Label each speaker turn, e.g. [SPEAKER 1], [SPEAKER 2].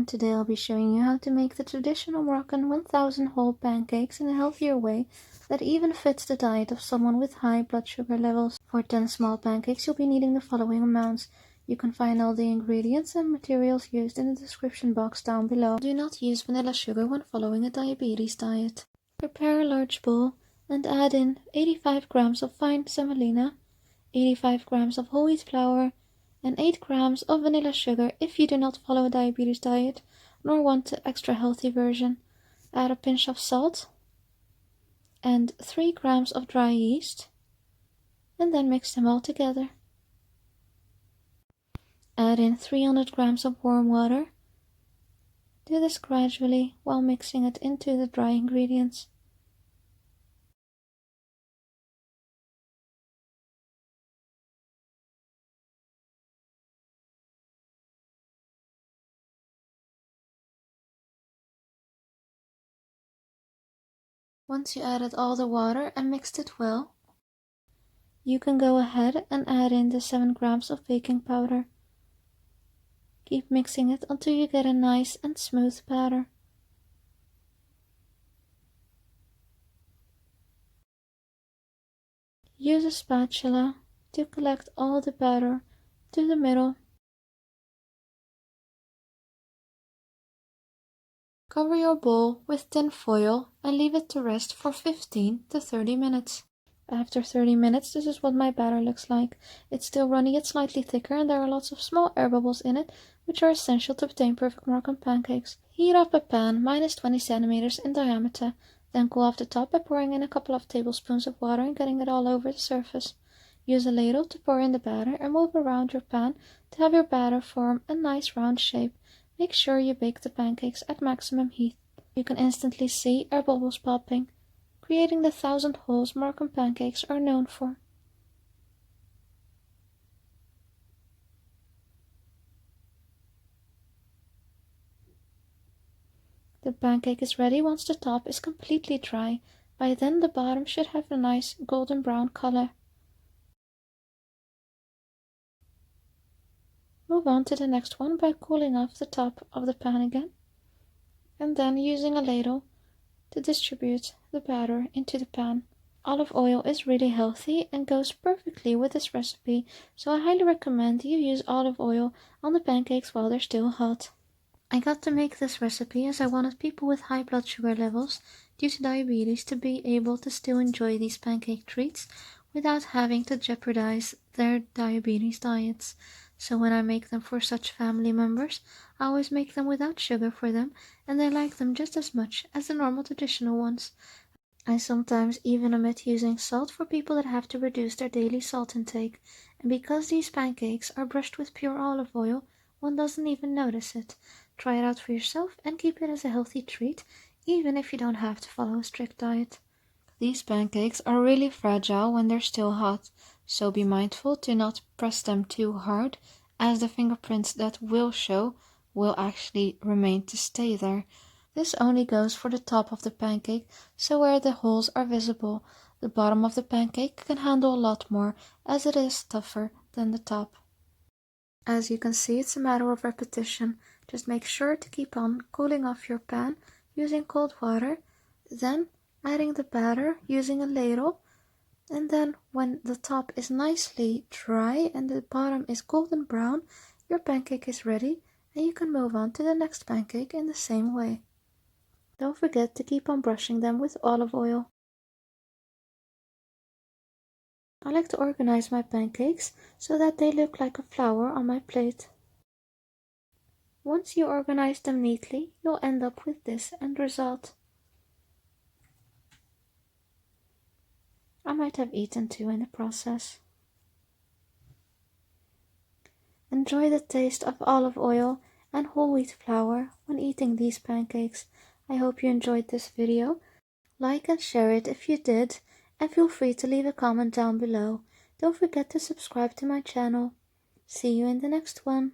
[SPEAKER 1] today I'll be showing you how to make the traditional Moroccan 1000 whole pancakes in a healthier way that even fits the diet of someone with high blood sugar levels. For 10 small pancakes you'll be needing the following amounts. You can find all the ingredients and materials used in the description box down below. Do not use vanilla sugar when following a diabetes diet. Prepare a large bowl and add in 85 grams of fine semolina, 85 grams of whole wheat flour, and 8 grams of vanilla sugar if you do not follow a diabetes diet nor want the extra healthy version. Add a pinch of salt and 3 grams of dry yeast, and then mix them all together. Add in 300 grams of warm water. Do this gradually while mixing it into the dry ingredients. Once you added all the water and mixed it well, you can go ahead and add in the 7 grams of baking powder. Keep mixing it until you get a nice and smooth batter. Use a spatula to collect all the batter to the middle. Cover your bowl with tin foil and leave it to rest for 15 to 30 minutes. After 30 minutes, this is what my batter looks like. It's still runny yet slightly thicker, and there are lots of small air bubbles in it, which are essential to obtain perfect Moroccan pancakes. Heat up a pan minus 20 centimeters in diameter, then cool off the top by pouring in a couple of tablespoons of water and getting it all over the surface. Use a ladle to pour in the batter and move around your pan to have your batter form a nice round shape. Make sure you bake the pancakes at maximum heat. You can instantly see air bubbles popping, creating the 1000 holes Moroccan pancakes are known for. The pancake is ready once the top is completely dry. By then the bottom should have a nice golden brown color. Move on to the next one by cooling off the top of the pan again, and then using a ladle to distribute the batter into the pan. Olive oil is really healthy and goes perfectly with this recipe, so I highly recommend you use olive oil on the pancakes while they're still hot. I got to make this recipe as I wanted people with high blood sugar levels due to diabetes to be able to still enjoy these pancake treats without having to jeopardize their diabetes diets. So when I make them for such family members, I always make them without sugar for them, and they like them just as much as the normal traditional ones. I sometimes even omit using salt for people that have to reduce their daily salt intake, and because these pancakes are brushed with pure olive oil, one doesn't even notice it. Try it out for yourself and keep it as a healthy treat, even if you don't have to follow a strict diet. These pancakes are really fragile when they're still hot, so be mindful to not press them too hard, as the fingerprints that will show will actually remain to stay there. This only goes for the top of the pancake, so where the holes are visible. The bottom of the pancake can handle a lot more, as it is tougher than the top. As you can see, it's a matter of repetition. Just make sure to keep on cooling off your pan using cold water, then adding the batter using a ladle, and then when the top is nicely dry and the bottom is golden brown, your pancake is ready and you can move on to the next pancake in the same way. Don't forget to keep on brushing them with olive oil. I like to organize my pancakes so that they look like a flower on my plate. Once you organize them neatly, you'll end up with this end result. I might have eaten 2 in the process. Enjoy the taste of olive oil and whole wheat flour when eating these pancakes. I hope you enjoyed this video. Like and share it if you did, and feel free to leave a comment down below. Don't forget to subscribe to my channel. See you in the next one.